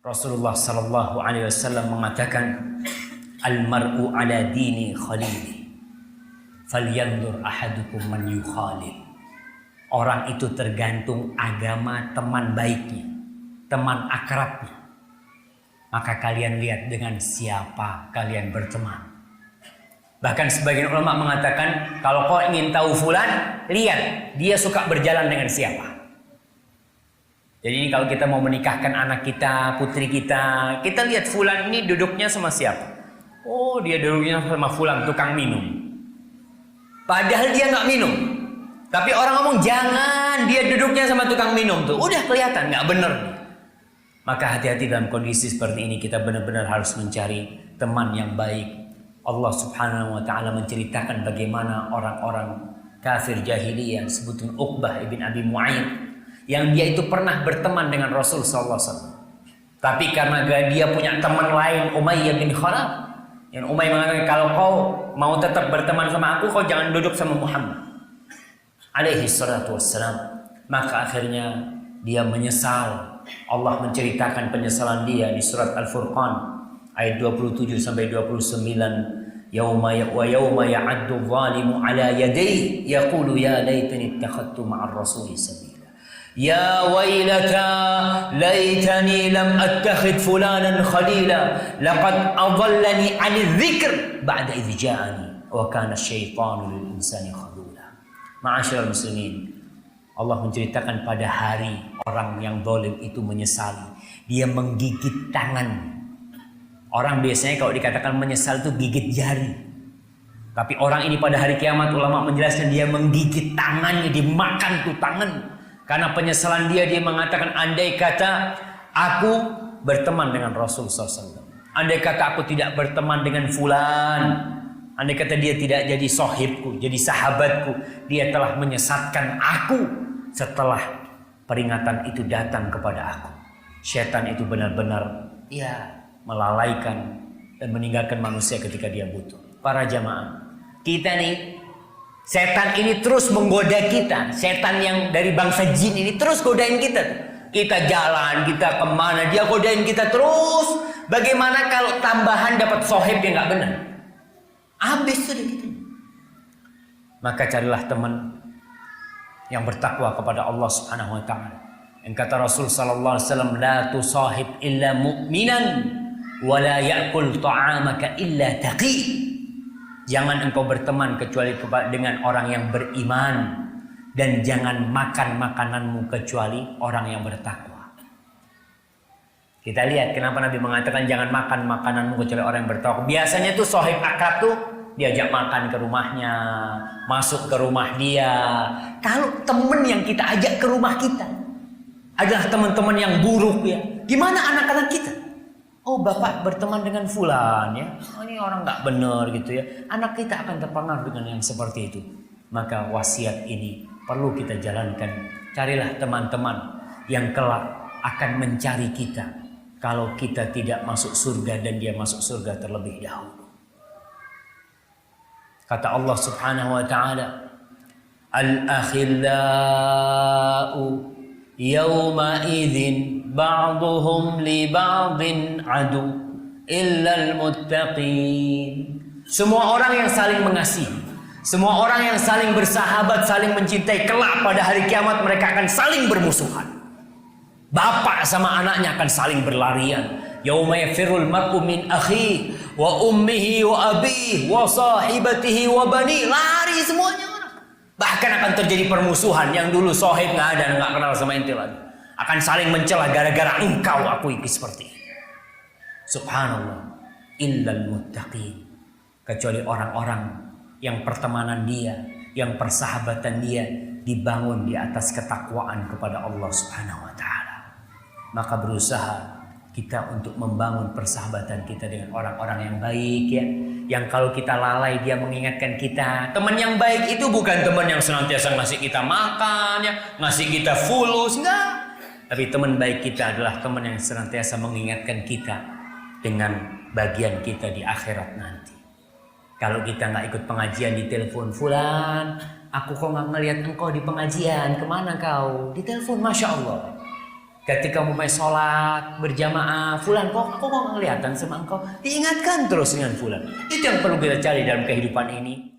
Rasulullah sallallahu alaihi wasallam mengatakan, al-mar'u ala dini khalili, falyanzur ahadukum man yukhalil. Orang itu tergantung agama teman baiknya, teman akrabnya. Maka kalian lihat dengan siapa kalian berteman. Bahkan sebagian ulama mengatakan, kalau kau ingin tahu fulan, lihat dia suka berjalan dengan siapa. Jadi kalau kita mau menikahkan anak kita, putri kita, kita lihat fulan ini duduknya sama siapa. Oh, dia duduknya sama fulan tukang minum. Padahal dia nggak minum. Tapi orang ngomong, jangan, dia duduknya sama tukang minum tuh. Udah kelihatan nggak bener. Maka hati-hati dalam kondisi seperti ini, kita benar-benar harus mencari teman yang baik. Allah subhanahu wa ta'ala menceritakan bagaimana orang-orang kafir jahiliyah, sebutan Uqbah ibn Abi Mu'ayyid, yang dia itu pernah berteman dengan Rasul sallallahu alaihi wasallam. Tapi karena dia punya teman lain, Umayyah bin Khalaf, yang Umayyah mengatakan, kalau kau mau tetap berteman sama aku, kau jangan duduk sama Muhammad alaihi salatu wassalam. Maka akhirnya dia menyesal. Allah menceritakan penyesalan dia di surat Al-Furqan ayat 27 sampai 29. Yauma ya'addu zalimu ala yadayhi yaqulu ya laitani ittakhadtu ma'ar rasuli sabila. Ya wailata laitani lam attakhid fulanan khalila laqad adallani 'anil dzikr ba'da idh ja'ani wa kana asyaitanu lil insani khadula. Ma'asyiral muslimin, Allah menceritakan pada hari orang yang zalim itu menyesali. Dia menggigit tangan. Orang biasanya kalau dikatakan menyesal itu gigit jari. Tapi orang ini pada hari kiamat, ulama menjelaskan, dia menggigit tangannya, dimakan tuh tangan. Karena penyesalan dia mengatakan, andai kata aku berteman dengan Rasul SAW, andai kata aku tidak berteman dengan fulan, andai kata dia tidak jadi sohibku, jadi sahabatku, dia telah menyesatkan aku setelah peringatan itu datang kepada aku. Syaitan itu benar-benar melalaikan dan meninggalkan manusia ketika dia butuh. Para jamaah, kita nih, setan ini terus menggoda kita. Setan yang dari bangsa jin ini terus godain kita. Kita jalan, kita kemana, dia godain kita terus. Bagaimana kalau tambahan dapat sohib yang gak benar? Habis sudah gitu. Maka carilah teman yang bertakwa kepada Allah subhanahu wa ta'ala. Yang kata Rasul sallallahu alaihi wasallam, la tusahib illa mu'minan wa la ya'kul ta'amaka illa taqi. Jangan engkau berteman kecuali dengan orang yang beriman, dan jangan makan makananmu kecuali orang yang bertakwa. Kita lihat kenapa Nabi mengatakan jangan makan makananmu kecuali orang yang bertakwa. Biasanya tuh sohib akrab tuh diajak makan ke rumahnya, masuk ke rumah dia. Kalau temen yang kita ajak ke rumah kita adalah teman-teman yang buruk ya, gimana anak-anak kita? Oh, bapak berteman dengan fulan ya, oh, ini orang nggak benar gitu ya. Anak kita akan terpengaruh dengan yang seperti itu. Maka wasiat ini perlu kita jalankan. Carilah teman-teman yang kelak akan mencari kita kalau kita tidak masuk surga dan dia masuk surga terlebih dahulu. Kata Allah subhanahu wa ta'ala, al-akhillau yawma idzin ba'duhum li ba'din adu illal muttaqin. Semua orang yang saling mengasihi, semua orang yang saling bersahabat, saling mencintai, kelak pada hari kiamat mereka akan saling bermusuhan. Bapak sama anaknya akan saling berlarian. Yauma yafirul mar'u min akhihi wa ummihi wa abihi wa sahibatihi wa bani. Lari semuanya. Bahkan akan terjadi permusuhan. Yang dulu sohib nggak ada, nggak kenal sama ente lagi, akan saling mencela gara-gara engkau aku ini seperti ini. Subhanallah. Illal muttaqin. Kecuali orang-orang yang pertemanan dia, yang persahabatan dia dibangun di atas ketakwaan kepada Allah Subhanahu wa ta'ala. Maka berusaha kita untuk membangun persahabatan kita dengan orang-orang yang baik ya. Yang kalau kita lalai dia mengingatkan kita. Teman yang baik itu bukan teman yang senantiasa ngasih kita makan ya, ngasih kita fulus, enggak. Tapi teman baik kita adalah teman yang senantiasa mengingatkan kita dengan bagian kita di akhirat nanti. Kalau kita nggak ikut pengajian, di telepon, fulan, aku kok nggak ngelihat engkau di pengajian, kemana kau? Di telepon, masya Allah. Ketika mau sholat berjamaah, fulan kok kelihatan sama engkau? Diingatkan terus dengan fulan. Itu yang perlu kita cari dalam kehidupan ini.